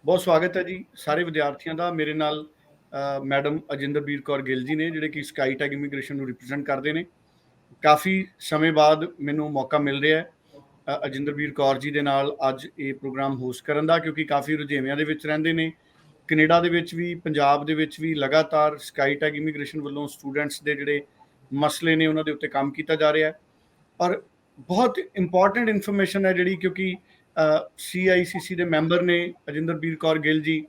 ਬਹੁਤ ਸਵਾਗਤ ਹੈ ਜੀ ਸਾਰੇ ਵਿਦਿਆਰਥੀਆਂ ਦਾ। ਮੇਰੇ ਨਾਲ ਮੈਡਮ ਅਜਿੰਦਰਬੀਰ ਕੌਰ ਗਿੱਲ ਜੀ ਨੇ, ਜਿਹੜੇ ਕਿ ਸਕਾਈ ਟੈਗ ਇਮੀਗ੍ਰੇਸ਼ਨ ਨੂੰ ਰਿਪਰੈਜ਼ੈਂਟ ਕਰਦੇ ਨੇ। ਕਾਫੀ ਸਮੇਂ ਬਾਅਦ ਮੈਨੂੰ ਮੌਕਾ ਮਿਲ ਰਿਹਾ ਹੈ ਅਜਿੰਦਰਬੀਰ ਕੌਰ ਜੀ ਦੇ ਨਾਲ ਅੱਜ ਇਹ ਪ੍ਰੋਗਰਾਮ ਹੋਸਟ ਕਰਨ ਦਾ, ਕਿਉਂਕਿ ਕਾਫੀ ਰੁਝੇਵਿਆਂ ਦੇ ਵਿੱਚ ਰਹਿੰਦੇ ਨੇ। ਕੈਨੇਡਾ ਦੇ ਵਿੱਚ ਵੀ, ਪੰਜਾਬ ਦੇ ਵਿੱਚ ਵੀ ਲਗਾਤਾਰ ਸਕਾਈ ਟੈਗ ਇਮੀਗ੍ਰੇਸ਼ਨ ਵੱਲੋਂ ਸਟੂਡੈਂਟਸ ਦੇ ਜਿਹੜੇ ਮਸਲੇ ਨੇ ਉਹਨਾਂ ਦੇ ਉੱਤੇ ਕੰਮ ਕੀਤਾ ਜਾ ਰਿਹਾ ਹੈ। ਔਰ ਬਹੁਤ ਇੰਪੋਰਟੈਂਟ ਇਨਫੋਰਮੇਸ਼ਨ ਹੈ ਜਿਹੜੀ, ਕਿਉਂਕਿ CICC ਦੇ ਮੈਂਬਰ ਨੇ ਅਜਿੰਦਰਬੀਰ ਕੌਰ ਗਿੱਲ ਜੀ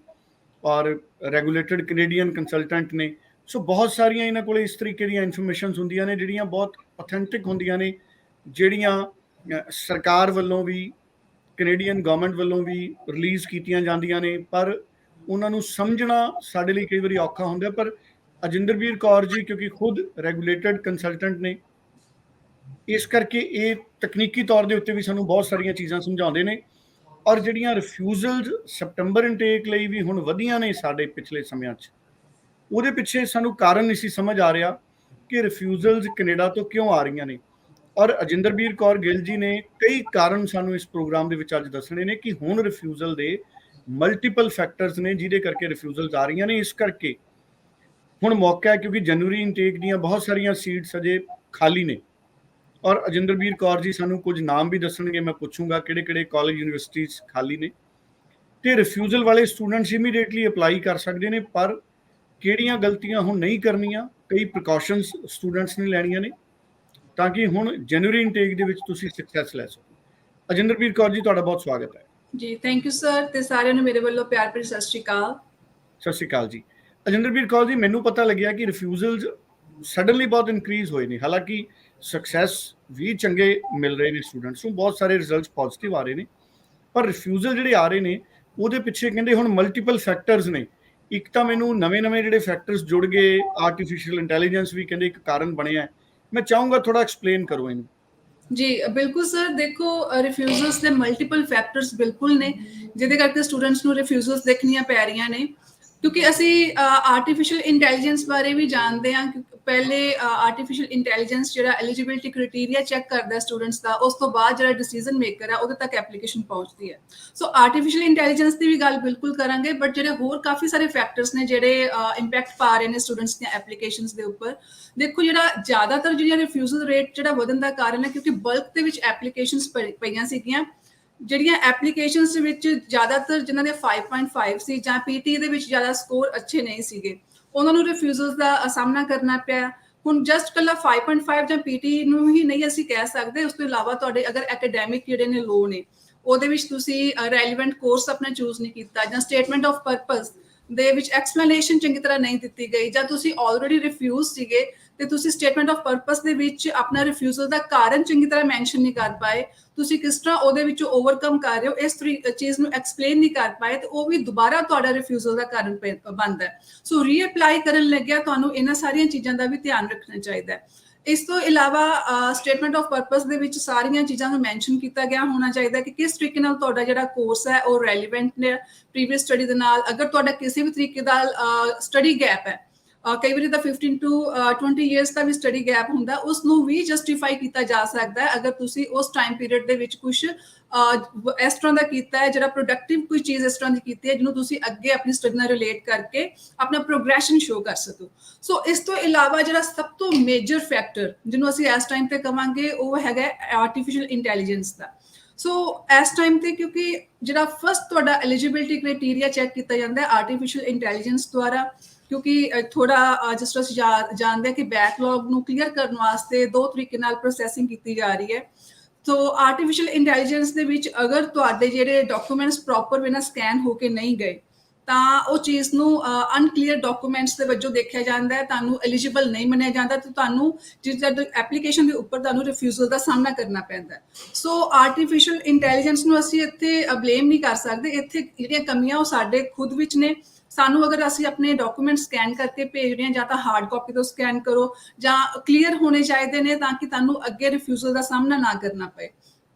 ਔਰ ਰੈਗੂਲੇਟਡ ਕੈਨੇਡੀਅਨ ਕੰਸਲਟੈਂਟ ਨੇ। ਸੋ ਬਹੁਤ ਸਾਰੀਆਂ ਇਹਨਾਂ ਕੋਲ ਇਸ ਤਰੀਕੇ ਦੀਆਂ ਇਨਫੋਰਮੇਸ਼ਨਸ ਹੁੰਦੀਆਂ ਨੇ ਜਿਹੜੀਆਂ ਬਹੁਤ ਅਥੈਂਟਿਕ ਹੁੰਦੀਆਂ ਨੇ, ਜਿਹੜੀਆਂ ਸਰਕਾਰ ਵੱਲੋਂ ਵੀ, ਕੈਨੇਡੀਅਨ ਗਵਰਨਮੈਂਟ ਵੱਲੋਂ ਵੀ ਰਿਲੀਜ਼ ਕੀਤੀਆਂ ਜਾਂਦੀਆਂ ਨੇ, ਪਰ ਉਹਨਾਂ ਨੂੰ ਸਮਝਣਾ ਸਾਡੇ ਲਈ ਕਈ ਵਾਰੀ ਔਖਾ ਹੁੰਦਾ। ਪਰ ਅਜਿੰਦਰਬੀਰ ਕੌਰ ਜੀ ਕਿਉਂਕਿ ਖੁਦ ਰੈਗੂਲੇਟਡ ਕੰਸਲਟੈਂਟ ਨੇ, ਇਸ ਕਰਕੇ ਇਹ ਤਕਨੀਕੀ ਤੌਰ ਦੇ ਉੱਤੇ ਵੀ ਸਾਨੂੰ ਬਹੁਤ ਸਾਰੀਆਂ ਚੀਜ਼ਾਂ ਸਮਝਾਉਂਦੇ ਨੇ। ਔਰ ਜਿਹੜੀਆਂ ਰਿਫਿਊਜ਼ਲਸ ਸੈਪਟੰਬਰ ਇਨਟੇਕ ਲਈ ਵੀ ਹੁਣ ਵਧੀਆਂ ਨੇ ਸਾਡੇ ਪਿਛਲੇ ਸਮਿਆਂ 'ਚ, ਉਹਦੇ ਪਿੱਛੇ ਸਾਨੂੰ ਕਾਰਨ ਨਹੀਂ ਸੀ ਸਮਝ ਆ ਰਿਹਾ ਕਿ ਰਿਫਿਊਜ਼ਲਸ ਕੈਨੇਡਾ ਤੋਂ ਕਿਉਂ ਆ ਰਹੀਆਂ ਨੇ। ਔਰ ਅਜਿੰਦਰਬੀਰ ਕੌਰ ਗਿੱਲ ਜੀ ਨੇ ਕਈ ਕਾਰਨ ਸਾਨੂੰ ਇਸ ਪ੍ਰੋਗਰਾਮ ਦੇ ਵਿੱਚ ਅੱਜ ਦੱਸਣੇ ਨੇ ਕਿ ਹੁਣ ਰਿਫਿਊਜ਼ਲ ਦੇ ਮਲਟੀਪਲ ਫੈਕਟਰਸ ਨੇ ਜਿਹਦੇ ਕਰਕੇ ਰਿਫਿਊਜ਼ਲਸ ਆ ਰਹੀਆਂ ਨੇ। ਇਸ ਕਰਕੇ ਹੁਣ ਮੌਕਾ ਹੈ, ਕਿਉਂਕਿ ਜਨਵਰੀ ਇਨਟੇਕ ਦੀਆਂ ਬਹੁਤ ਸਾਰੀਆਂ ਸੀਟਸ ਅਜੇ ਖਾਲੀ ਨੇ। ਔਰ ਅਜਿੰਦਰਬੀਰ ਕੌਰ ਜੀ ਸਾਨੂੰ ਕੁਝ ਨਾਮ ਵੀ ਦੱਸਣਗੇ, ਮੈਂ ਪੁੱਛੂੰਗਾ ਕਿਹੜੇ ਕਿਹੜੇ ਕਾਲਜ ਯੂਨੀਵਰਸਿਟੀਜ਼ ਖਾਲੀ ਨੇ ਤੇ ਰਿਫਿਊਜ਼ਲ ਵਾਲੇ ਸਟੂਡੈਂਟਸ ਇਮੀਡੀਏਟਲੀ ਅਪਲਾਈ ਕਰ ਸਕਦੇ ਨੇ। ਪਰ ਕਿਹੜੀਆਂ ਗਲਤੀਆਂ ਹੁਣ ਨਹੀਂ ਕਰਨੀਆਂ, ਕਈ ਪ੍ਰੀਕਾਸ਼ਨਸ ਸਟੂਡੈਂਟਸ ਨੇ ਲੈਣੀਆਂ ਨੇ ਤਾਂ ਕਿ ਹੁਣ ਜਨਵਰੀ ਇਨਟੇਕ ਦੇ ਵਿੱਚ ਤੁਸੀਂ ਸਕਸੈਸ ਲੈ ਸਕੋ। ਅਜਿੰਦਰਬੀਰ ਕੌਰ ਜੀ, ਤੁਹਾਡਾ ਬਹੁਤ ਸਵਾਗਤ ਹੈ ਜੀ। ਥੈਂਕ ਯੂ ਸਰ, ਤੇ ਸਾਰਿਆਂ ਨੂੰ ਮੇਰੇ ਵੱਲੋਂ ਪਿਆਰ ਭਰੀ ਸਤਿ ਸ਼੍ਰੀ ਅਕਾਲ। ਸਤਿ ਸ਼੍ਰੀ ਅਕਾਲ ਜੀ। ਅਜਿੰਦਰਬੀਰ ਕੌਰ ਜੀ, ਮੈਨੂੰ ਪਤਾ ਲੱਗਿਆ ਕਿ ਰਿਫਿਊਜ਼ਲਸ ਸਡਨਲੀ ਬਹੁਤ ਇਨਕਰੀਜ਼ ਹੋਏ ਨੇ। ਹਾਲਾਂਕਿ ਸਕਸੈਸ ਵੀ ਚੰਗੇ ਮਿਲ ਰਹੇ ਨੇ ਸਟੂਡੈਂਟਸ ਨੂੰ, ਬਹੁਤ ਸਾਰੇ ਰਿਜ਼ਲਟਸ ਪੋਜ਼ਿਟਿਵ ਆ ਰਹੇ ਨੇ, ਪਰ ਰਿਫਿਊਜ਼ਲ ਜਿਹੜੇ ਆ ਰਹੇ ਨੇ ਉਹਦੇ ਪਿੱਛੇ ਕਹਿੰਦੇ ਹੁਣ ਮਲਟੀਪਲ ਫੈਕਟਰਸ ਨੇ। ਇੱਕ ਤਾਂ ਮੈਨੂੰ ਨਵੇਂ ਜਿਹੜੇ ਫੈਕਟਰਸ ਜੁੜ ਗਏ, ਆਰਟੀਫਿਸ਼ੀਅਲ ਇੰਟੈਲੀਜੈਂਸ ਵੀ ਕਹਿੰਦੇ ਇੱਕ ਕਾਰਨ ਬਣਿਆ। ਮੈਂ ਚਾਹੂੰਗਾ ਥੋੜਾ ਐਕਸਪਲੇਨ ਕਰੋ ਇਹਨੂੰ। ਜੀ ਬਿਲਕੁਲ ਸਰ, ਦੇਖੋ ਰਿਫਿਊਜ਼ਲਸ ਦੇ ਮਲਟੀਪਲ ਫੈਕਟਰਸ ਬਿਲਕੁਲ ਨੇ ਜਿਹਦੇ ਕਰਕੇ ਸਟੂਡੈਂਟਸ ਨੂੰ ਰਿਫਿਊਜ਼ਲਸ ਦੇਖਣੀਆਂ ਪੈ ਰਹੀਆਂ ਨੇ। ਕਿਉਂਕਿ ਅਸੀਂ ਆਰਟੀਫਿਸ਼ੀਅਲ ਇੰਟੈਲੀਜੈਂਸ ਬਾਰੇ ਵੀ ਜਾਣਦੇ ਹਾਂ। ਪਹਿਲੇ ਆਰਟੀਫਿਸ਼ੀਅਲ ਇੰਟੈਲੀਜੈਂਸ ਜਿਹੜਾ ਐਲੀਜੀਬਿਲਿਟੀ ਕ੍ਰਾਈਟੇਰੀਆ ਚੈੱਕ ਕਰਦਾ ਸਟੂਡੈਂਟਸ ਦਾ, ਉਸ ਤੋਂ ਬਾਅਦ ਜਿਹੜਾ ਡਿਸੀਜਨ ਮੇਕਰ ਹੈ ਉਹਦੇ ਤੱਕ ਐਪਲੀਕੇਸ਼ਨ ਪਹੁੰਚਦੀ ਹੈ। ਸੋ ਆਰਟੀਫਿਸ਼ੀਅਲ ਇੰਟੈਲੀਜੈਂਸ ਦੀ ਵੀ ਗੱਲ ਬਿਲਕੁਲ ਕਰਾਂਗੇ, ਬਟ ਜਿਹੜੇ ਹੋਰ ਕਾਫੀ ਸਾਰੇ ਫੈਕਟਰਸ ਨੇ ਜਿਹੜੇ ਇੰਪੈਕਟ ਪਾ ਰਹੇ ਨੇ ਸਟੂਡੈਂਟਸ ਦੀਆਂ ਐਪਲੀਕੇਸ਼ਨਸ ਦੇ ਉੱਪਰ। ਦੇਖੋ, ਜਿਹੜਾ ਜ਼ਿਆਦਾਤਰ ਜਿਹੜੀਆਂ ਰਿਫਿਊਜ਼ਲ ਰੇਟ ਜਿਹੜਾ ਵਧਣ ਦਾ ਕਾਰਨ ਹੈ ਕਿਉਂਕਿ ਬਲਕ ਦੇ ਵਿੱਚ ਐਪਲੀਕੇਸ਼ਨਸ ਪਈਆਂ ਸੀਗੀਆਂ। ਜਿਹੜੀਆਂ ਐਪਲੀਕੇਸ਼ਨਸ ਦੇ ਵਿੱਚ ਜ਼ਿਆਦਾਤਰ ਜਿਨ੍ਹਾਂ ਦੇ 5.5 ਸੀ ਜਾਂ ਪੀਟੀ ਦੇ ਵਿੱਚ ਜ਼ਿਆਦਾ ਸਕੋਰ ਅੱਛੇ ਨਹੀਂ ਸੀਗੇ, ਉਹਨਾਂ ਨੂੰ ਰਿਫਿਊਜ਼ਲਸ ਦਾ ਸਾਹਮਣਾ ਕਰਨਾ ਪਿਆ। ਹੁਣ ਜਸਟ ਕੱਲਾ 5.5 ਜਾਂ ਪੀਟੀ ਨੂੰ ਹੀ ਨਹੀਂ ਅਸੀਂ ਕਹਿ ਸਕਦੇ, ਉਸ ਤੋਂ ਇਲਾਵਾ ਤੁਹਾਡੇ ਅਗਰ ਐਕੈਡੈਮਿਕ ਜਿਹੜੇ ਨੇ ਲੋ ਨੇ, ਉਹਦੇ ਵਿੱਚ ਤੁਸੀਂ ਰੈਲੀਵੈਂਟ ਕੋਰਸ ਆਪਣਾ ਚੂਜ਼ ਨਹੀਂ ਕੀਤਾ, ਜਾਂ ਸਟੇਟਮੈਂਟ ਆਫ ਪਰਪਸ ਦੇ ਵਿੱਚ ਐਕਸਪਲੇਨੇਸ਼ਨ ਚੰਗੀ ਤਰ੍ਹਾਂ ਨਹੀਂ ਦਿੱਤੀ ਗਈ, ਜਾਂ ਤੁਸੀਂ ਆਲਰੇਡੀ ਰਿਫਿਊਜ਼ ਸੀਗੇ ਤੇ ਤੁਸੀਂ ਸਟੇਟਮੈਂਟ ਆਫ ਪਰਪਸ ਦੇ ਵਿੱਚ ਆਪਣਾ ਰਿਫਿਊਜ਼ਲ ਦਾ ਕਾਰਨ ਚੰਗੀ ਤਰ੍ਹਾਂ ਮੈਂਸ਼ਨ ਨਹੀਂ ਕਰ ਪਾਏ, ਤੁਸੀਂ ਕਿਸ ਤਰ੍ਹਾਂ ਉਹਦੇ ਵਿੱਚੋਂ ਓਵਰਕਮ ਕਰ ਰਹੇ ਹੋ ਇਸ ਚੀਜ਼ ਨੂੰ ਐਕਸਪਲੇਨ ਨਹੀਂ ਕਰ ਪਾਏ, ਤੇ ਉਹ ਵੀ ਦੁਬਾਰਾ ਤੁਹਾਡਾ ਰਿਫਿਊਜ਼ਲ ਦਾ ਕਾਰਨ ਬਣਦਾ ਹੈ। ਸੋ ਰੀਅਪਲਾਈ ਕਰਨ ਲੱਗਿਆ ਤੁਹਾਨੂੰ ਇਹਨਾਂ ਸਾਰੀਆਂ ਚੀਜ਼ਾਂ ਦਾ ਵੀ ਧਿਆਨ ਰੱਖਣਾ ਚਾਹੀਦਾ ਹੈ। ਇਸ ਤੋਂ ਇਲਾਵਾ ਸਟੇਟਮੈਂਟ ਆਫ ਪਰਪਸ ਦੇ ਵਿੱਚ ਸਾਰੀਆਂ ਚੀਜ਼ਾਂ ਨੂੰ ਮੈਂਸ਼ਨ ਕੀਤਾ ਗਿਆ ਹੋਣਾ ਚਾਹੀਦਾ ਕਿ ਕਿਸ ਤਰੀਕੇ ਨਾਲ ਤੁਹਾਡਾ ਜਿਹੜਾ ਕੋਰਸ ਹੈ ਉਹ ਰੈਲੀਵੈਂਟ ਨੇ ਪ੍ਰੀਵੀਅਸ ਸਟੱਡੀ ਦੇ ਨਾਲ। ਅਗਰ ਤੁਹਾਡਾ ਕਿਸੇ ਵੀ ਤਰੀਕੇ ਦਾ ਸਟੱਡੀ ਗੈਪ ਹੈ, ਕਈ ਵਾਰੀ ਤਾਂ 15 to 20 years ਦਾ ਵੀ ਸਟੱਡੀ ਗੈਪ ਹੁੰਦਾ, ਉਸ ਨੂੰ ਵੀ ਜਸਟੀਫਾਈ ਕੀਤਾ ਜਾ ਸਕਦਾ ਹੈ ਅਗਰ ਤੁਸੀਂ ਉਸ ਟਾਈਮ ਪੀਰੀਅਡ ਦੇ ਵਿੱਚ ਕੁਝ ਇਸ ਤਰ੍ਹਾਂ ਦਾ ਕੀਤਾ ਹੈ, ਜਿਹੜਾ ਪ੍ਰੋਡਕਟਿਵ ਕੋਈ ਚੀਜ਼ ਇਸ ਤਰ੍ਹਾਂ ਦੀ ਕੀਤੀ ਹੈ ਜਿਹਨੂੰ ਤੁਸੀਂ ਅੱਗੇ ਆਪਣੀ ਸਟੱਡੀ ਨਾਲ ਰਿਲੇਟ ਕਰਕੇ ਆਪਣਾ ਪ੍ਰੋਗਰੈਸ਼ਨ ਸ਼ੋ ਕਰ ਸਕੋ। ਸੋ ਇਸ ਤੋਂ ਇਲਾਵਾ ਜਿਹੜਾ ਸਭ ਤੋਂ ਮੇਜਰ ਫੈਕਟਰ ਜਿਹਨੂੰ ਅਸੀਂ ਇਸ ਟਾਈਮ ਤੇ ਕਵਾਂਗੇ ਉਹ ਹੈਗਾ ਆਰਟੀਫਿਸ਼ੀਅਲ ਇੰਟੈਲੀਜੈਂਸ ਦਾ। ਸੋ ਇਸ ਟਾਈਮ ਤੇ ਕਿਉਂਕਿ ਜਿਹੜਾ ਫਸਟ ਤੁਹਾਡਾ ਐਲੀਜੀਬਿਲਿਟੀ ਕ੍ਰਾਈਟੇਰੀਆ ਚੈੱਕ ਕੀਤਾ ਜਾਂਦਾ ਹੈ ਆਰਟੀਫਿਸ਼ੀਅਲ ਇੰਟੈਲੀਜੈਂਸ ਦੁਆਰਾ, ਕਿਉਂਕਿ ਥੋੜਾ ਜਿਸ ਤਰ੍ਹਾਂ ਅਸੀਂ ਜਾਣਦੇ ਹਾਂ ਕਿ ਬੈਕਲੌਗ ਨੂੰ ਕਲੀਅਰ ਕਰਨ ਵਾਸਤੇ ਦੋ ਤਰੀਕੇ ਨਾਲ ਪ੍ਰੋਸੈਸਿੰਗ ਕੀਤੀ ਜਾ ਰਹੀ ਹੈ। ਸੋ ਆਰਟੀਫਿਸ਼ੀਅਲ ਇੰਟੈਲੀਜੈਂਸ ਦੇ ਵਿੱਚ ਅਗਰ ਤੁਹਾਡੇ ਜਿਹੜੇ ਡਾਕੂਮੈਂਟਸ ਪ੍ਰੋਪਰ ਵੇ ਨਾਲ ਸਕੈਨ ਹੋ ਕੇ ਨਹੀਂ ਗਏ ਤਾਂ ਉਹ ਚੀਜ਼ ਨੂੰ ਅਨਕਲੀਅਰ ਡਾਕੂਮੈਂਟਸ ਦੇ ਵਜੋਂ ਦੇਖਿਆ ਜਾਂਦਾ ਹੈ, ਤੁਹਾਨੂੰ ਐਲੀਜੀਬਲ ਨਹੀਂ ਮੰਨਿਆ ਜਾਂਦਾ ਤੇ ਤੁਹਾਨੂੰ ਜਿਸ ਐਪਲੀਕੇਸ਼ਨ ਦੇ ਉੱਪਰ ਤੁਹਾਨੂੰ ਰਿਫਿਊਜ਼ਲ ਦਾ ਸਾਹਮਣਾ ਕਰਨਾ ਪੈਂਦਾ। ਸੋ ਆਰਟੀਫਿਸ਼ੀਅਲ ਇੰਟੈਲੀਜੈਂਸ ਨੂੰ ਅਸੀਂ ਇੱਥੇ ਬਲੇਮ ਨਹੀਂ ਕਰ ਸਕਦੇ, ਇੱਥੇ ਜਿਹੜੀਆਂ ਕਮੀਆਂ ਉਹ ਸਾਡੇ ਖੁਦ ਵਿੱਚ ਨੇ। ਸਾਨੂੰ ਅਗਰ ਅਸੀਂ ਆਪਣੇ ਡਾਕੂਮੈਂਟ ਸਕੈਨ ਕਰਕੇ ਭੇਜ ਰਹੇ ਹਾਂ, ਜਾਂ ਤਾਂ ਹਾਰਡ ਕਾਪੀ ਤੋਂ ਸਕੈਨ ਕਰੋ ਜਾਂ ਕਲੀਅਰ ਹੋਣੇ ਚਾਹੀਦੇ ਨੇ ਤਾਂ ਕਿ ਤੁਹਾਨੂੰ ਅੱਗੇ ਰਿਫਿਊਜ਼ਲ ਦਾ ਸਾਹਮਣਾ ਨਾ ਕਰਨਾ ਪਏ।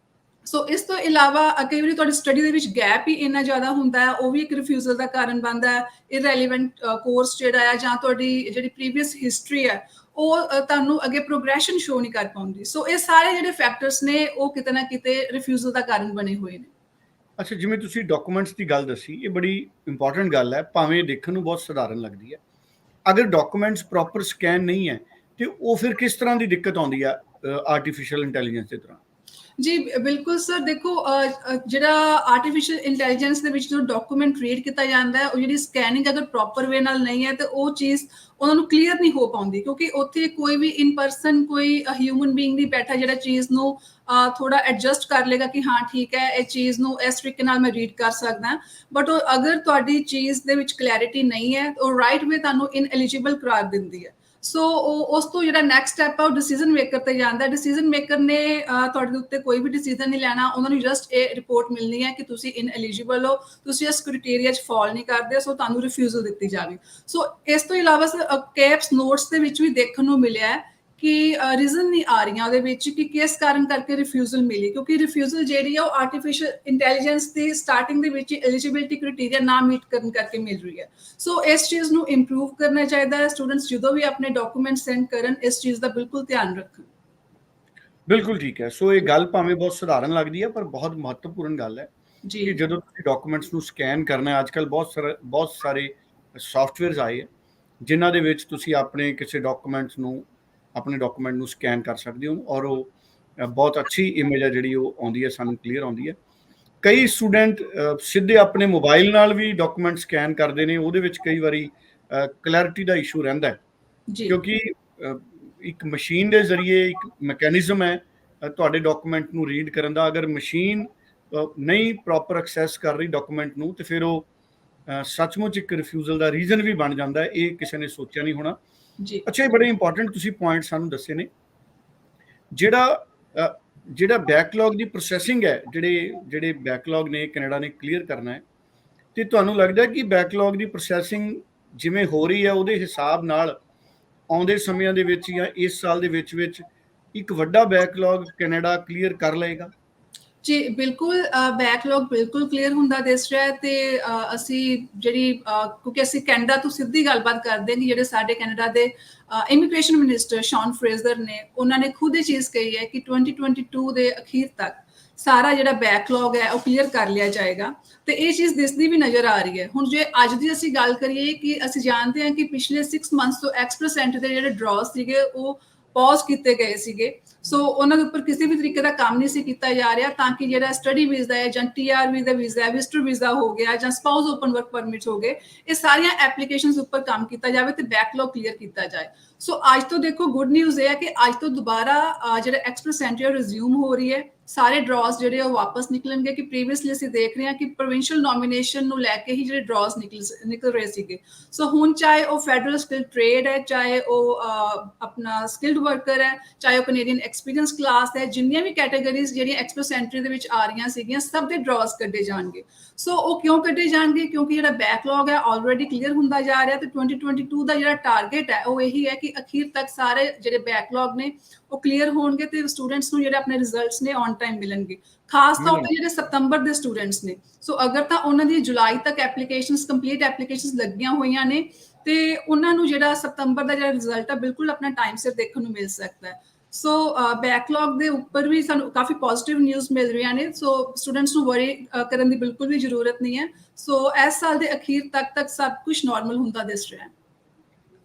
ਸੋ ਇਸ ਤੋਂ ਇਲਾਵਾ ਕਈ ਵਾਰੀ ਤੁਹਾਡੀ ਸਟੱਡੀ ਦੇ ਵਿੱਚ ਗੈਪ ਹੀ ਇੰਨਾ ਜ਼ਿਆਦਾ ਹੁੰਦਾ ਹੈ, ਉਹ ਵੀ ਇੱਕ ਰਿਫਿਊਜ਼ਲ ਦਾ ਕਾਰਨ ਬਣਦਾ ਹੈ। ਇਰਰੈਲੀਵੈਂਟ ਕੋਰਸ ਜਿਹੜਾ ਹੈ ਜਾਂ ਤੁਹਾਡੀ ਜਿਹੜੀ ਪ੍ਰੀਵੀਅਸ ਹਿਸਟਰੀ ਹੈ ਉਹ ਤੁਹਾਨੂੰ ਅੱਗੇ ਪ੍ਰੋਗਰੈਸ਼ਨ ਸ਼ੋ ਨਹੀਂ ਕਰ ਪਾਉਂਦੀ। ਸੋ ਇਹ ਸਾਰੇ ਜਿਹੜੇ ਫੈਕਟਰਸ ਨੇ ਉਹ ਕਿਤੇ ਨਾ ਕਿਤੇ ਰਿਫਿਊਜ਼ਲ ਦਾ ਕਾਰਨ ਬਣੇ ਹੋਏ ਨੇ। ਅੱਛਾ, ਜਿਵੇਂ ਤੁਸੀਂ ਡਾਕੂਮੈਂਟਸ ਦੀ ਗੱਲ ਦੱਸੀ, ਇਹ ਬੜੀ ਇੰਪੋਰਟੈਂਟ ਗੱਲ ਹੈ, ਭਾਵੇਂ ਦੇਖਣ ਨੂੰ ਬਹੁਤ ਸਧਾਰਨ ਲੱਗਦੀ ਹੈ। ਅਗਰ ਡਾਕੂਮੈਂਟਸ ਪ੍ਰੋਪਰ ਸਕੈਨ ਨਹੀਂ ਹੈ ਤੇ ਉਹ ਫਿਰ ਕਿਸ ਤਰ੍ਹਾਂ ਦੀ ਦਿੱਕਤ ਆਉਂਦੀ ਹੈ ਆਰਟੀਫਿਸ਼ੀਅਲ ਇੰਟੈਲੀਜੈਂਸ ਦੇ ਦੌਰਾਨ? ਜੀ ਬਿਲਕੁਲ ਸਰ, ਦੇਖੋ ਜਿਹੜਾ ਆਰਟੀਫਿਸ਼ੀਅਲ ਇੰਟੈਲੀਜੈਂਸ ਦੇ ਵਿੱਚ ਜੋ ਡਾਕੂਮੈਂਟ ਰੀਡ ਕੀਤਾ ਜਾਂਦਾ ਹੈ, ਉਹ ਜਿਹੜੀ ਸਕੈਨਿੰਗ ਅਗਰ ਪ੍ਰੋਪਰ ਵੇ ਨਾਲ ਨਹੀਂ ਹੈ ਤੇ ਉਹ ਚੀਜ਼ ਉਹਨਾਂ ਨੂੰ ਕਲੀਅਰ ਨਹੀਂ ਹੋ ਪਾਉਂਦੀ, ਕਿਉਂਕਿ ਉੱਥੇ ਕੋਈ ਵੀ ਇਨ ਪਰਸਨ ਕੋਈ ਹਿਊਮਨ ਬੀਇੰਗ ਨਹੀਂ ਬੈਠਾ ਜਿਹੜਾ ਚੀਜ਼ ਨੂੰ ਥੋੜਾ ਐਡਜਸਟ ਕਰ ਲੇਗਾ ਕਿ ਹਾਂ ਠੀਕ ਹੈ, ਇਹ ਚੀਜ਼ ਨੂੰ ਇਸ ਤਰੀਕੇ ਨਾਲ ਮੈਂ ਰੀਡ ਕਰ ਸਕਦਾ। ਬਟ ਅਗਰ ਤੁਹਾਡੀ ਚੀਜ਼ ਦੇ ਵਿੱਚ ਕਲੈਰਿਟੀ ਨਹੀਂ ਹੈ, ਉਹ ਰਾਈਟ ਵੇ ਤੁਹਾਨੂੰ ਇਨਐਲੀਜੀਬਲ ਕਰਾਰ ਦਿੰਦੀ ਹੈ। ਸੋ ਉਸ ਤੋਂ ਜਿਹੜਾ ਨੈਕਸਟ ਸਟੈਪ ਆ ਉਹ ਡਿਸੀਜ਼ਨ ਮੇਕਰ ਤੇ ਜਾਂਦਾ। ਡਿਸੀਜ਼ਨ ਮੇਕਰ ਨੇ ਤੁਹਾਡੇ ਉੱਤੇ ਕੋਈ ਵੀ ਡਿਸੀਜ਼ਨ ਨਹੀਂ ਲੈਣਾ, ਉਹਨਾਂ ਨੂੰ ਜਸਟ ਇਹ ਰਿਪੋਰਟ ਮਿਲਣੀ ਹੈ ਕਿ ਤੁਸੀਂ ਇਨਐਲੀਜੀਬਲ ਹੋ, ਤੁਸੀਂ ਇਸ ਕ੍ਰਾਈਟੇਰੀਆ 'ਚ ਫਾਲ ਨਹੀਂ ਕਰਦੇ, ਸੋ ਤੁਹਾਨੂੰ ਰਿਫਿਊਜ਼ਲ ਦਿੱਤੀ ਜਾਵੇ। ਸੋ ਇਸ ਤੋਂ ਇਲਾਵਾ ਕੈਪਸ ਨੋਟਸ ਦੇ ਵਿੱਚ ਵੀ ਦੇਖਣ ਨੂੰ ਮਿਲਿਆ ਕਿ ਰੀਜ਼ਨ ਨਹੀਂ ਆ ਰਹੀਆਂ ਉਹਦੇ ਵਿੱਚ ਕਿ ਕਿਸ ਕਾਰਨ ਕਰਕੇ ਰਿਫਿਊਜ਼ਲ ਮਿਲੀ, ਕਿਉਂਕਿ ਰਿਫਿਊਜ਼ਲ ਜਿਹੜੀ ਆ ਉਹ ਆਰਟੀਫਿਸ਼ੀਅਲ ਇੰਟੈਲੀਜੈਂਸ ਦੀ ਸਟਾਰਟਿੰਗ ਦੇ ਵਿੱਚ ਐਲੀਜੀਬਿਲਿਟੀ ਕ੍ਰਾਈਟੇਰੀਆ ਨਾ ਮੀਟ ਕਰਨ ਕਰਕੇ ਮਿਲ ਰਹੀ ਹੈ। ਸੋ ਇਸ ਚੀਜ਼ ਨੂੰ ਇੰਪਰੂਵ ਕਰਨਾ ਚਾਹੀਦਾ ਹੈ। ਸਟੂਡੈਂਟਸ ਜਦੋਂ ਵੀ ਆਪਣੇ ਡਾਕੂਮੈਂਟ ਸੈਂਡ ਕਰਨ, ਇਸ ਚੀਜ਼ ਦਾ ਬਿਲਕੁਲ ਧਿਆਨ ਰੱਖਣ। ਬਿਲਕੁਲ ਠੀਕ ਹੈ। ਸੋ ਇਹ ਗੱਲ ਭਾਵੇਂ ਬਹੁਤ ਸਧਾਰਨ ਲੱਗਦੀ ਹੈ, ਪਰ ਬਹੁਤ ਮਹੱਤਵਪੂਰਨ ਗੱਲ ਹੈ ਜੀ ਕਿ ਜਦੋਂ ਤੁਸੀਂ ਡਾਕੂਮੈਂਟਸ ਨੂੰ ਸਕੈਨ ਕਰਨਾ ਹੈ, ਅੱਜ ਕੱਲ੍ਹ ਬਹੁਤ ਸਾਰੇ ਸੌਫਟਵੇਅਰਸ ਆਏ ਹੈ ਜਿਨ੍ਹਾਂ ਦੇ ਵਿੱਚ ਤੁਸੀਂ ਆਪਣੇ ਕਿਸੇ ਡਾਕੂਮੈਂਟ ਨੂੰ ਸਕੈਨ ਕਰ ਸਕਦੇ ਹੋ, ਔਰ ਉਹ ਬਹੁਤ ਅੱਛੀ ਇਮੇਜ ਹੈ ਜਿਹੜੀ ਉਹ ਆਉਂਦੀ ਹੈ, ਸਾਨੂੰ ਕਲੀਅਰ ਆਉਂਦੀ ਹੈ। ਕਈ ਸਟੂਡੈਂਟ ਸਿੱਧੇ ਆਪਣੇ ਮੋਬਾਈਲ ਨਾਲ ਵੀ ਡਾਕੂਮੈਂਟ ਸਕੈਨ ਕਰਦੇ ਨੇ, ਉਹਦੇ ਵਿੱਚ ਕਈ ਵਾਰੀ ਕਲੈਰਿਟੀ ਦਾ ਇਸ਼ੂ ਰਹਿੰਦਾ ਹੈ, ਜੀ ਕਿਉਂਕਿ ਇੱਕ ਮਸ਼ੀਨ ਦੇ ਜ਼ਰੀਏ ਇੱਕ ਮੈਕੈਨਿਜ਼ਮ ਹੈ ਤੁਹਾਡੇ ਡਾਕੂਮੈਂਟ ਨੂੰ ਰੀਡ ਕਰਨ ਦਾ। ਅਗਰ ਮਸ਼ੀਨ ਨਹੀਂ ਪ੍ਰੋਪਰ ਐਕਸੈਸ ਕਰ ਰਹੀ ਡਾਕੂਮੈਂਟ ਨੂੰ, ਤੇ ਫਿਰ ਉਹ ਸੱਚਮੁੱਚ ਇੱਕ ਰਿਫਿਊਜ਼ਲ ਦਾ ਰੀਜ਼ਨ ਵੀ ਬਣ ਜਾਂਦਾ ਹੈ। ਇਹ ਕਿਸੇ ਨੇ ਸੋਚਿਆ ਨਹੀਂ ਹੋਣਾ। ਜੀ ਅੱਛਾ, ਇਹ ਬੜੇ ਇੰਪੋਰਟੈਂਟ ਤੁਸੀਂ ਪੁਆਇੰਟ ਸਾਨੂੰ ਦੱਸੇ ਨੇ। ਜਿਹੜਾ ਬੈਕਲੌਗ ਦੀ ਪ੍ਰੋਸੈਸਿੰਗ ਹੈ, ਜਿਹੜੇ ਬੈਕਲੌਗ ਨੇ ਕੈਨੇਡਾ ਨੇ ਕਲੀਅਰ ਕਰਨਾ ਹੈ, ਤੇ ਤੁਹਾਨੂੰ ਲੱਗਦਾ ਕਿ ਬੈਕਲੌਗ ਦੀ ਪ੍ਰੋਸੈਸਿੰਗ ਜਿਵੇਂ ਹੋ ਰਹੀ ਹੈ ਉਹਦੇ ਹਿਸਾਬ ਨਾਲ ਆਉਂਦੇ ਸਮਿਆਂ ਦੇ ਵਿੱਚ ਜਾਂ ਇਸ ਸਾਲ ਦੇ ਵਿੱਚ ਇੱਕ ਵੱਡਾ ਬੈਕਲੌਗ ਕੈਨੇਡਾ ਕਲੀਅਰ ਕਰ ਲਏਗਾ? ਜੀ ਬਿਲਕੁਲ, ਬੈਕਲੌਗ ਬਿਲਕੁਲ ਕਲੀਅਰ ਹੁੰਦਾ ਦਿਸ ਰਿਹਾ ਹੈ। ਤੇ ਅਸੀਂ ਜਿਹੜੀ ਕਿਉਂਕਿ ਅਸੀਂ ਕੈਨੇਡਾ ਤੋਂ ਸਿੱਧੀ ਗੱਲਬਾਤ ਕਰਦੇ ਹਾਂ ਕਿ ਜਿਹੜੇ ਸਾਡੇ ਕੈਨੇਡਾ ਦੇ ਇਮੀਗ੍ਰੇਸ਼ਨ ਮਿਨਿਸਟਰ ਸ਼ੌਨ ਫਰੇਜ਼ਰ ਨੇ, ਉਹਨਾਂ ਨੇ ਖੁਦ ਇਹ ਚੀਜ਼ ਕਹੀ ਹੈ ਕਿ 2022 ਦੇ ਅਖੀਰ ਤੱਕ ਸਾਰਾ ਜਿਹੜਾ ਬੈਕਲੌਗ ਹੈ ਉਹ ਕਲੀਅਰ ਕਰ ਲਿਆ ਜਾਏਗਾ। ਤੇ ਇਹ ਚੀਜ਼ ਦਿਸਦੀ ਵੀ ਨਜ਼ਰ ਆ ਰਹੀ ਹੈ। ਹੁਣ ਜੇ ਅੱਜ ਦੀ ਅਸੀਂ ਗੱਲ ਕਰੀਏ ਕਿ ਅਸੀਂ ਜਾਣਦੇ ਹਾਂ ਕਿ ਪਿਛਲੇ 6 ਮੰਥਸ ਤੋਂ X% ਦੇ ਜਿਹੜੇ ਡਰਾਅ ਸੀਗੇ ਉਹ ਪੌਜ਼ ਕੀਤੇ ਗਏ ਸੀਗੇ। ਸੋ ਉਹਨਾਂ ਦੇ ਉੱਪਰ ਕਿਸੇ ਵੀ ਤਰੀਕੇ ਦਾ ਕੰਮ ਨਹੀਂ ਸੀ ਕੀਤਾ ਜਾ ਰਿਹਾ, ਤਾਂ ਕਿ ਜਿਹੜਾ ਸਟੱਡੀ ਵੀਜ਼ਾ ਹੈ ਜਾਂ TR ਦਾ ਵੀਜ਼ਾ ਹੈ, ਵਿਜ਼ਟਰ ਵੀਜ਼ਾ ਹੋ ਗਿਆ ਜਾਂ ਸਪਾਊਸ ਓਪਨ ਵਰਕ ਪਰਮਿਟ ਹੋ ਗਏ, ਇਹ ਸਾਰੀਆਂ ਐਪਲੀਕੇਸ਼ਨਸ ਉੱਪਰ ਕੰਮ ਕੀਤਾ ਜਾਵੇ ਤੇ ਬੈਕਲੌਗ ਕਲੀਅਰ ਕੀਤਾ ਜਾਏ। ਸੋ ਅੱਜ ਤੋਂ ਦੇਖੋ ਗੁੱਡ ਨਿਊਜ਼ ਇਹ ਹੈ ਕਿ ਅੱਜ ਤੋਂ ਦੁਬਾਰਾ ਜਿਹੜਾ X% ਹੈ ਰਿਜ਼ਿਊਮ ਹੋ ਰਹੀ ਹੈ। ਸਾਰੇ ਡਰਾਅਸ ਜਿਹੜੇ ਉਹ ਵਾਪਸ ਨਿਕਲਣਗੇ, ਕਿ ਪ੍ਰੀਵੀਅਸਲੀ ਅਸੀਂ ਦੇਖ ਰਹੇ ਹਾਂ ਕਿ ਪ੍ਰੋਵਿੰਸ਼ੀਅਲ ਨੋਮੀਨੇਸ਼ਨ ਨੂੰ ਲੈ ਕੇ ਹੀ ਜਿਹੜੇ ਡਰਾਅਸ ਨਿਕਲ ਰਹੇ ਸੀਗੇ। ਸੋ ਹੁਣ ਚਾਹੇ ਉਹ ਫੈਡਰਲ ਸਕਿੱਲ ਟ੍ਰੇਡ ਹੈ, ਚਾਹੇ ਉਹ ਆਪਣਾ ਸਕਿਲਡ ਵਰਕਰ ਹੈ, ਚਾਹੇ ਉਹ ਕੈਨੇਡੀਅਨ ਐਕਸਪੀਰੀਅੰਸ ਕਲਾਸ ਹੈ, ਜਿੰਨੀਆਂ ਵੀ ਕੈਟਾਗਰੀਜ਼ ਜਿਹੜੀਆਂ X% ਦੇ ਵਿੱਚ ਆ ਰਹੀਆਂ ਸੀਗੀਆਂ, ਸਭ ਦੇ ਡਰਾਅਸ ਕੱਢੇ ਜਾਣਗੇ। ਸੋ ਉਹ ਕਿਉਂ ਕੱਢੇ ਜਾਣਗੇ? ਕਿਉਂਕਿ ਜਿਹੜਾ ਬੈਕਲੌਗ ਹੈ ਆਲਰੇਡੀ ਕਲੀਅਰ ਹੁੰਦਾ ਜਾ ਰਿਹਾ, ਤੇ 2022 ਦਾ ਜਿਹੜਾ ਟਾਰਗੇਟ ਹੈ ਉਹ ਇਹੀ ਹੈ ਕਿ ਅਖੀਰ ਤੱਕ ਸਾਰੇ ਜਿਹੜੇ ਬੈਕਲੌਗ ਨੇ ਉਹ ਕਲੀਅਰ ਹੋਣਗੇ ਤੇ ਸਟੂਡੈਂਟਸ ਨੂੰ ਜਿਹੜੇ ਆਪਣੇ ਰਿਜ਼ਲਟਸ ਨੇ ਔਨ ਟਾਈਮ ਮਿਲਣਗੇ। ਖਾਸ ਤੌਰ ਤੇ ਜਿਹੜੇ ਸਤੰਬਰ ਦੇ ਸਟੂਡੈਂਟਸ ਨੇ, ਸੋ ਅਗਰ ਤਾਂ ਉਹਨਾਂ ਦੀ ਜੁਲਾਈ ਤੱਕ ਕੰਪਲੀਟ ਐਪਲੀਕੇਸ਼ਨਸ ਲੱਗੀਆਂ ਹੋਈਆਂ ਨੇ, ਤੇ ਉਹਨਾਂ ਨੂੰ ਜਿਹੜਾ ਸਤੰਬਰ ਦਾ ਜਿਹੜਾ ਰਿਜ਼ਲਟ ਹੈ ਬਿਲਕੁਲ ਆਪਣਾ ਟਾਈਮ ਸਿਰ ਦੇਖਣ ਨੂੰ ਮਿਲ ਸਕਦਾ ਹੈ। ਸੋ ਬੈਕਲੌਗ ਦੇ ਉੱਪਰ ਵੀ ਸਾਨੂੰ ਕਾਫੀ ਪੋਜ਼ਿਟਿਵ ਨਿਊਜ਼ ਮਿਲ ਰਹੀਆਂ ਨੇ। ਸੋ ਸਟੂਡੈਂਟਸ ਨੂੰ ਵਰੀ ਕਰਨ ਦੀ ਬਿਲਕੁਲ ਵੀ ਜ਼ਰੂਰਤ ਨਹੀਂ ਹੈ। ਸੋ ਇਸ ਸਾਲ ਦੇ ਅਖੀਰ ਤੱਕ ਸਭ ਕੁਝ ਨਾਰਮਲ ਹੁੰਦਾ ਦਿਸ ਰਿਹਾ ਹੈ।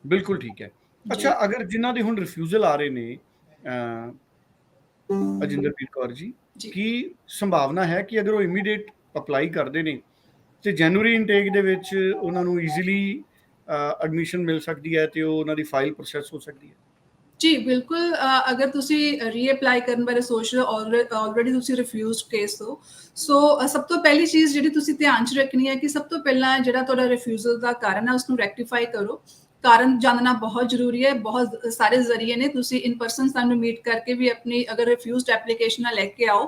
ਬਿਲਕੁਲ ਠੀਕ ਹੈ। ਅੱਛਾ, ਅਗਰ ਜਿਨ੍ਹਾਂ ਦੇ ਹੁਣ ਰਿਫਿਊਜ਼ਲ ਆ ਰਹੇ ਨੇ ਅਜਿੰਦਰਪੀਰ ਕੌਰ ਜੀ, ਕੀ ਸੰਭਾਵਨਾ ਹੈ ਕਿ ਅਗਰ ਉਹ ਇਮੀਡੀਏਟ ਅਪਲਾਈ ਕਰਦੇ ਨੇ ਤੇ ਜਨਵਰੀ ਇਨਟੇਕ ਦੇ ਵਿੱਚ ਉਹਨਾਂ ਨੂੰ ਈਜ਼ੀਲੀ ਐਡਮਿਸ਼ਨ ਮਿਲ ਸਕਦੀ ਹੈ ਤੇ ਉਹ ਉਹਨਾਂ ਦੀ ਫਾਈਲ ਪ੍ਰੋਸੈਸ ਹੋ ਸਕਦੀ ਹੈ? ਜੀ ਬਿਲਕੁਲ, ਅਗਰ ਤੁਸੀਂ ਰੀਅਪਲਾਈ ਕਰਨ ਬਾਰੇ ਸੋਚ ਰਹੇ ਹੋ, ਆਲਰੇਡੀ ਤੁਸੀਂ ਰਿਫਿਊਜ਼ਡ ਕੇਸ ਹੋ, ਸੋ ਸਭ ਤੋਂ ਪਹਿਲੀ ਚੀਜ਼ ਜਿਹੜੀ ਤੁਸੀਂ ਧਿਆਨ 'ਚ ਰੱਖਣੀ ਹੈ ਕਿ ਸਭ ਤੋਂ ਪਹਿਲਾਂ ਜਿਹੜਾ ਤੁਹਾਡਾ ਰਿਫਿਊਜ਼ਲ ਦਾ ਕਾਰਨ ਹੈ ਉਸਨੂੰ ਰੈਕਟੀਫਾਈ ਕਰੋ। ਕਾਰਨ ਜਾਣਨਾ ਬਹੁਤ ਜ਼ਰੂਰੀ ਹੈ। ਬਹੁਤ ਸਾਰੇ ਜ਼ਰੀਏ ਨੇ, ਤੁਸੀਂ ਇਨ ਪਰਸਨ ਸਾਨੂੰ ਮੀਟ ਕਰਕੇ ਵੀ ਆਪਣੀ ਅਗਰ ਰਿਫਿਊਜ਼ਡ ਐਪਲੀਕੇਸ਼ਨਾਂ ਲੈ ਕੇ ਆਓ,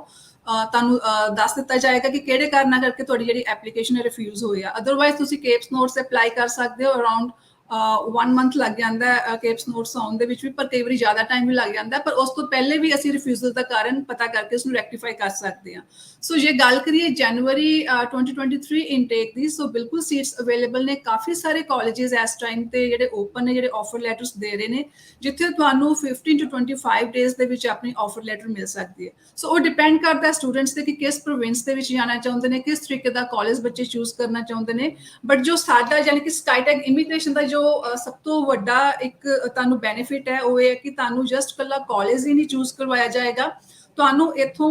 ਤੁਹਾਨੂੰ ਦੱਸ ਦਿੱਤਾ ਜਾਏਗਾ ਕਿ ਕਿਹੜੇ ਕਾਰਨਾਂ ਕਰਕੇ ਤੁਹਾਡੀ ਜਿਹੜੀ ਐਪਲੀਕੇਸ਼ਨ ਹੈ ਰਿਫਿਊਜ਼ ਹੋਈ ਆ। ਅਦਰਵਾਈਜ਼ ਤੁਸੀਂ ਕੇਪਸ ਨੋਟਸ ਅਪਲਾਈ ਕਰ ਸਕਦੇ ਹੋ ਅਰਾਊਂਡ 1 ਮੰਥ ਲੱਗ ਜਾਂਦਾ ਹੈ ਕੇਪਸ ਨੋਟਸ ਆਉਣ ਦੇ ਵਿੱਚ ਵੀ, ਪਰ ਕਈ ਵਾਰੀ ਜ਼ਿਆਦਾ ਟਾਈਮ ਵੀ ਲੱਗ ਜਾਂਦਾ, ਪਰ ਉਸ ਤੋਂ ਪਹਿਲੇ ਵੀ ਅਸੀਂ ਰਿਫਿਊਜ਼ਲ ਦਾ ਕਾਰਨ ਪਤਾ ਕਰਕੇ ਉਸਨੂੰ ਰੈਕਟੀਫਾਈ ਕਰ ਸਕਦੇ ਹਾਂ। ਸੋ ਜੇ ਗੱਲ ਕਰੀਏ ਜਨਵਰੀ 2023 ਇਨਟੇਕ ਦੀ, ਸੋ ਬਿਲਕੁਲ ਸੀਟਸ ਅਵੇਲੇਬਲ ਨੇ। ਕਾਫੀ ਸਾਰੇ ਕਾਲਜਿਸ ਇਸ ਟਾਈਮ ਤੇ ਜਿਹੜੇ ਓਪਨ ਨੇ, ਜਿਹੜੇ ਆਫਰ ਲੈਟਰਸ ਦੇ ਰਹੇ ਨੇ, ਜਿੱਥੇ ਤੁਹਾਨੂੰ 15 to 25 ਡੇਜ਼ ਦੇ ਵਿੱਚ ਆਪਣੀ ਆਫਰ ਲੈਟਰ ਮਿਲ ਸਕਦੀ ਹੈ। ਸੋ ਉਹ ਡਿਪੈਂਡ ਕਰਦਾ ਸਟੂਡੈਂਟਸ ਤੇ ਕਿ ਕਿਸ ਪ੍ਰੋਵਿੰਸ ਦੇ ਵਿੱਚ ਜਾਣਾ ਚਾਹੁੰਦੇ ਨੇ, ਕਿਸ ਤਰੀਕੇ ਦਾ ਕਾਲਜ ਬੱਚੇ ਚੂਜ਼ ਕਰਨਾ ਚਾਹੁੰਦੇ ਨੇ। ਬਟ ਜੋ ਸਾਡਾ ਯਾਨੀ ਕਿ ਸਕਾਈਟੈਕ ਇਮੀਗ੍ਰੇਸ਼ਨ ਦਾ ਜੋ ਸਭ ਤੋਂ ਵੱਡਾ ਇੱਕ ਤੁਹਾਨੂੰ ਬੈਨੀਫਿਟ ਹੈ, ਉਹ ਇਹ ਹੈ ਕਿ ਤੁਹਾਨੂੰ ਜਸਟ ਇਕੱਲਾ ਕਾਲਜ ਹੀ ਨਹੀਂ ਚੂਜ਼ ਕਰਵਾਇਆ ਜਾਏਗਾ, ਤੁਹਾਨੂੰ ਇੱਥੋਂ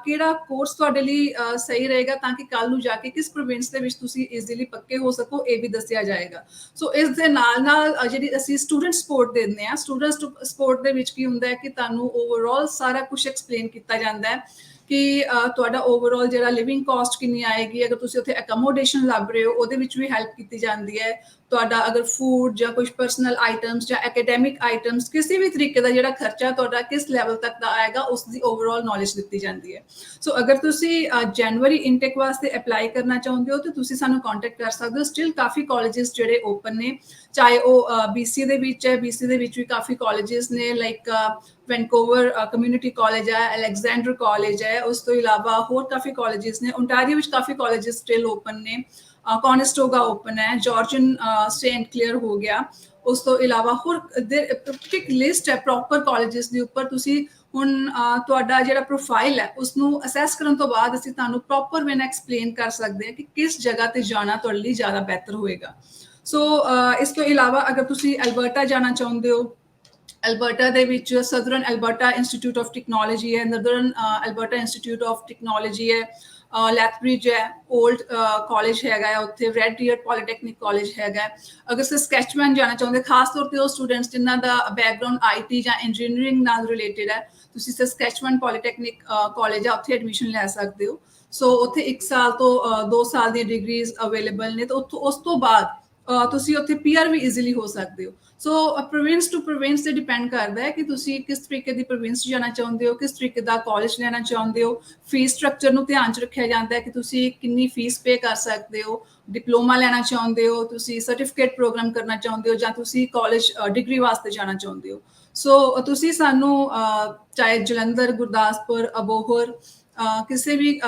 ਕਿਹੜਾ ਕੋਰਸ ਤੁਹਾਡੇ ਲਈ ਸਹੀ ਰਹੇਗਾ, ਤਾਂ ਕਿ ਕੱਲ ਨੂੰ ਜਾ ਕੇ ਕਿਸ ਪ੍ਰੋਵਿੰਸ ਦੇ ਵਿੱਚ ਤੁਸੀਂ ਈਜ਼ੀਲੀ ਪੱਕੇ ਹੋ ਸਕੋ, ਇਹ ਵੀ ਦੱਸਿਆ ਜਾਏਗਾ। ਸੋ ਇਸ ਦੇ ਨਾਲ ਨਾਲ ਜਿਹੜੀ ਅਸੀਂ ਸਟੂਡੈਂਟ ਸਪੋਰਟ ਦਿੰਦੇ ਹਾਂ, ਸਟੂਡੈਂਟ ਸਪੋਰਟ ਦੇ ਵਿੱਚ ਕੀ ਹੁੰਦਾ ਹੈ ਕਿ ਤੁਹਾਨੂੰ ਓਵਰਆਲ ਸਾਰਾ ਕੁਝ ਐਕਸਪਲੇਨ ਕੀਤਾ ਜਾਂਦਾ ਹੈ ਕਿ ਤੁਹਾਡਾ ਓਵਰਆਲ ਜਿਹੜਾ ਲਿਵਿੰਗ ਕਾਸਟ ਕਿੰਨੀ ਆਏਗੀ, ਅਗਰ ਤੁਸੀਂ ਉੱਥੇ ਅਕਮੋਡੇਸ਼ਨ ਲੱਭ ਰਹੇ ਹੋ ਉਹਦੇ ਵਿੱਚ ਵੀ ਹੈਲਪ ਕੀਤੀ ਜਾਂਦੀ ਹੈ। ਤੁਹਾਡਾ ਅਗਰ ਫੂਡ ਜਾਂ ਕੁਝ ਪਰਸਨਲ ਆਈਟਮਸ ਜਾਂ ਐਕੈਡੈਮਿਕ ਆਈਟਮਸ, ਕਿਸੇ ਵੀ ਤਰੀਕੇ ਦਾ ਜਿਹੜਾ ਖਰਚਾ ਤੁਹਾਡਾ ਕਿਸ ਲੈਵਲ ਤੱਕ ਦਾ ਆਏਗਾ, ਉਸ ਦੀ ਓਵਰਆਲ ਨੌਲੇਜ ਦਿੱਤੀ ਜਾਂਦੀ ਹੈ। ਸੋ ਅਗਰ ਤੁਸੀਂ ਜਨਵਰੀ ਇਨਟੇਕ ਵਾਸਤੇ ਅਪਲਾਈ ਕਰਨਾ ਚਾਹੁੰਦੇ ਹੋ ਤਾਂ ਤੁਸੀਂ ਸਾਨੂੰ ਕੰਟੈਕਟ ਕਰ ਸਕਦੇ ਹੋ। ਸਟਿਲ ਕਾਫੀ ਕਾਲਜਿਸ ਜਿਹੜੇ ਓਪਨ ਨੇ, ਚਾਹੇ ਉਹ BC ਦੇ ਵਿੱਚ ਹੈ, BC ਦੇ ਵਿੱਚ ਵੀ ਕਾਫੀ ਕਾਲਜਿਸ ਨੇ, ਲਾਈਕ ਵੈਨਕੂਵਰ ਕਮਿਊਨਿਟੀ ਕਾਲਜ ਹੈ, ਅਲੈਗਜ਼ੈਂਡਰ ਕਾਲਜ ਹੈ, ਉਸ ਤੋਂ ਇਲਾਵਾ ਹੋਰ ਕਾਫੀ ਕਾਲਜਿਸ ਨੇ। ਓਨਟਾਰੀਓ ਵਿੱਚ ਕਾਫੀ ਕਾਲਜਿਸ ਸਟਿਲ ਓਪਨ ਨੇ, ਕੌਨਸਟੋਗਾ ਓਪਨ ਹੈ, ਜਾਰਜਨ ਸੇਂਟ ਕਲੀਅਰ ਹੋ ਗਿਆ। ਉਸ ਤੋਂ ਇਲਾਵਾ ਹੋਰ ਇੱਕ ਲਿਸਟ ਹੈ ਪ੍ਰੋਪਰ ਕਾਲਜਿਸ ਦੇ ਉੱਪਰ। ਤੁਸੀਂ ਹੁਣ ਤੁਹਾਡਾ ਜਿਹੜਾ ਪ੍ਰੋਫਾਈਲ ਹੈ ਉਸਨੂੰ ਅਸੈਸ ਕਰਨ ਤੋਂ ਬਾਅਦ ਅਸੀਂ ਤੁਹਾਨੂੰ ਪ੍ਰੋਪਰ ਵੇ ਨਾਲ ਐਕਸਪਲੇਨ ਕਰ ਸਕਦੇ ਹਾਂ ਕਿ ਕਿਸ ਜਗ੍ਹਾ ਤੇ ਜਾਣਾ ਤੁਹਾਡੇ ਲਈ ਜ਼ਿਆਦਾ ਬਿਹਤਰ ਹੋਏਗਾ। ਸੋ ਇਸ ਤੋਂ ਇਲਾਵਾ ਅਗਰ ਤੁਸੀਂ ਐਲਬਰਟਾ ਜਾਣਾ ਚਾਹੁੰਦੇ ਹੋ, ਐਲਬਰਟਾ ਦੇ ਵਿੱਚ southern Alberta institute of technology ਹੈ, ਨਦਰਨ ਐਲਬਰਟਾ ਇੰਸਟੀਚਿਊਟ ਆਫ ਟੈਕਨੋਲੋਜੀ ਹੈ, ਲੈਥਬ੍ਰਿਜ ਹੈ, ਓਲਡ ਕਾਲਜ ਹੈਗਾ ਹੈ ਉੱਥੇ, ਰੈਡ ਡੀਅਰ ਪੋਲੀਟੈਕਨਿਕ ਕਾਲਜ ਹੈਗਾ। ਅਗਰ ਤੁਸੀਂ ਸਕੈਚਮੈਨ ਜਾਣਾ ਚਾਹੁੰਦੇ, ਖਾਸ ਤੌਰ ਤੇ ਉਹ ਸਟੂਡੈਂਟਸ ਜਿਨ੍ਹਾਂ ਦਾ ਬੈਕਗਰਾਉਂਡ IT ਜਾਂ ਇੰਜੀਨੀਅਰਿੰਗ ਨਾਲ ਰਿਲੇਟਡ ਹੈ, ਤੁਸੀਂ ਸਕੈਚਮੈਨ ਪੋਲੀਟੈਕਨਿਕ ਕਾਲਜ ਆ, ਉੱਥੇ ਐਡਮਿਸ਼ਨ ਲੈ ਸਕਦੇ ਹੋ। ਸੋ ਉੱਥੇ 1 ਸਾਲ ਤੋਂ 2 ਸਾਲ ਦੀਆਂ ਡਿਗਰੀਜ਼ ਅਵੇਲੇਬਲ ਨੇ, ਤੇ ਉਸ ਤੋਂ ਬਾਅਦ ਤੁਸੀਂ ਉੱਥੇ PR ਵੀ ਈਜ਼ੀਲੀ ਹੋ ਸਕਦੇ ਹੋ। ਸੋ ਪ੍ਰੋਵਿੰਸ ਟੂ ਪ੍ਰੋਵਿੰਸ ਤੇ ਡਿਪੈਂਡ ਕਰਦਾ ਹੈ ਕਿ ਤੁਸੀਂ ਕਿਸ ਤਰੀਕੇ ਦੀ ਪ੍ਰੋਵਿੰਸ ਜਾਣਾ ਚਾਹੁੰਦੇ ਹੋ, ਕਿਸ ਤਰੀਕੇ ਦਾ ਕਾਲਜ ਲੈਣਾ ਚਾਹੁੰਦੇ ਹੋ। ਫੀਸ ਸਟਰਕਚਰ ਨੂੰ ਧਿਆਨ 'ਚ ਰੱਖਿਆ ਜਾਂਦਾ ਹੈ ਕਿ ਤੁਸੀਂ ਕਿੰਨੀ ਫੀਸ ਪੇ ਕਰ ਸਕਦੇ ਹੋ, ਡਿਪਲੋਮਾ ਲੈਣਾ ਚਾਹੁੰਦੇ ਹੋ, ਤੁਸੀਂ ਸਰਟੀਫਿਕੇਟ ਪ੍ਰੋਗਰਾਮ ਕਰਨਾ ਚਾਹੁੰਦੇ ਹੋ, ਜਾਂ ਤੁਸੀਂ ਕਾਲਜ ਡਿਗਰੀ ਵਾਸਤੇ ਜਾਣਾ ਚਾਹੁੰਦੇ ਹੋ। ਸੋ ਤੁਸੀਂ ਸਾਨੂੰ ਚਾਹੇ ਜਲੰਧਰ, ਗੁਰਦਾਸਪੁਰ, ਅਬੋਹਰ ਕਿਸੇ ਵੀ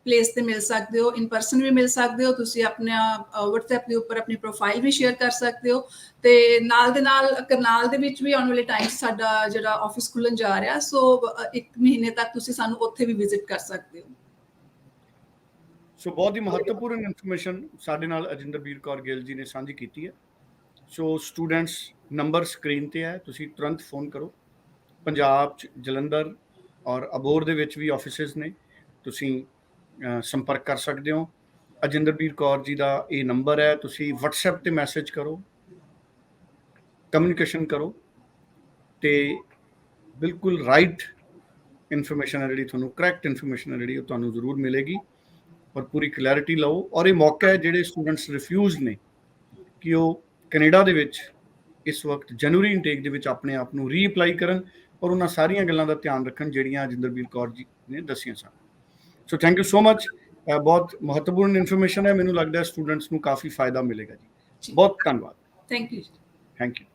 ਪਲੇਸ ਤੇ ਮਿਲ ਸਕਦੇ ਹੋ, ਇਨ ਪਰਸਨ ਵੀ ਮਿਲ ਸਕਦੇ ਹੋ। ਤੁਸੀਂ ਆਪਣਾ WhatsApp ਦੇ ਉੱਪਰ ਆਪਣੀ ਪ੍ਰੋਫਾਈਲ ਵੀ ਸ਼ੇਅਰ ਕਰ ਸਕਦੇ ਹੋ, ਤੇ ਨਾਲ ਦੇ ਨਾਲ ਕਰਨਾਲ ਦੇ ਵਿੱਚ ਵੀ ਆਉਣ ਵਾਲੇ ਟਾਈਮ ਸਾਡਾ ਜਿਹੜਾ ਆਫਿਸ ਖੁੱਲਣ ਜਾ ਰਿਹਾ, ਸੋ 1 ਮਹੀਨੇ ਤੱਕ ਤੁਸੀਂ ਸਾਨੂੰ ਉੱਥੇ ਵੀ ਵਿਜ਼ਿਟ ਕਰ ਸਕਦੇ ਹੋ। ਸੋ ਬਹੁਤ ਹੀ ਮਹੱਤਵਪੂਰਨ ਇਨਫੋਰਮੇਸ਼ਨ ਸਾਡੇ ਨਾਲ ਅਜਿੰਦਰਬੀਰ ਕੌਰ ਗਿੱਲ ਜੀ ਨੇ ਸਾਂਝੀ ਕੀਤੀ ਹੈ। ਸੋ ਸਟੂਡੈਂਟਸ, ਨੰਬਰ ਸਕਰੀਨ ਤੇ ਹੈ, ਤੁਸੀਂ ਤੁਰੰਤ ਫੋਨ ਕਰੋ। ਪੰਜਾਬ 'ਚ ਜਲੰਧਰ ਔਰ ਅਬੋਹਰ ਦੇ ਵਿੱਚ ਵੀ ਆਫਿਸਿਸ ਨੇ, ਤੁਸੀਂ ਸੰਪਰਕ ਕਰ ਸਕਦੇ ਹੋ। ਅਜਿੰਦਰਬੀਰ ਕੌਰ ਜੀ ਦਾ ਇਹ ਨੰਬਰ ਹੈ, ਤੁਸੀਂ WhatsApp ਤੇ ਮੈਸੇਜ ਕਰੋ, ਕਮਿਊਨੀਕੇਸ਼ਨ ਕਰੋ, ਤੇ ਬਿਲਕੁਲ ਰਾਈਟ ਇਨਫੋਰਮੇਸ਼ਨ ਹੈ ਜਿਹੜੀ ਤੁਹਾਨੂੰ, ਕਰੈਕਟ ਇਨਫੋਰਮੇਸ਼ਨ ਹੈ ਜਿਹੜੀ ਉਹ ਤੁਹਾਨੂੰ ਜ਼ਰੂਰ ਮਿਲੇਗੀ, ਔਰ ਪੂਰੀ ਕਲੈਰਿਟੀ ਲਓ। ਔਰ ਇਹ ਮੌਕਾ ਹੈ ਜਿਹੜੇ ਸਟੂਡੈਂਟਸ ਰਿਫਿਊਜ਼ ਨੇ ਕਿ ਉਹ ਕੈਨੇਡਾ ਦੇ ਵਿੱਚ ਇਸ ਵਕਤ ਜਨਵਰੀ ਇਨਟੇਕ ਦੇ ਵਿੱਚ ਆਪਣੇ ਆਪ ਨੂੰ ਰੀਅਪਲਾਈ ਕਰਨ, ਔਰ ਉਹਨਾਂ ਸਾਰੀਆਂ ਗੱਲਾਂ ਦਾ ਧਿਆਨ ਰੱਖਣ ਜਿਹੜੀਆਂ ਅਜਿੰਦਰਬੀਰ ਕੌਰ ਜੀ ਨੇ ਦੱਸੀਆਂ ਸਨ। So thank you so much. ਬਹੁਤ ਮਹੱਤਵਪੂਰਨ ਇਨਫੋਰਮੇਸ਼ਨ ਹੈ, ਮੈਨੂੰ ਲੱਗਦਾ ਹੈ ਸਟੂਡੈਂਟਸ ਨੂੰ ਕਾਫੀ ਫਾਇਦਾ ਮਿਲੇਗਾ ਜੀ। ਬਹੁਤ ਧੰਨਵਾਦ। Thank you. Thank you.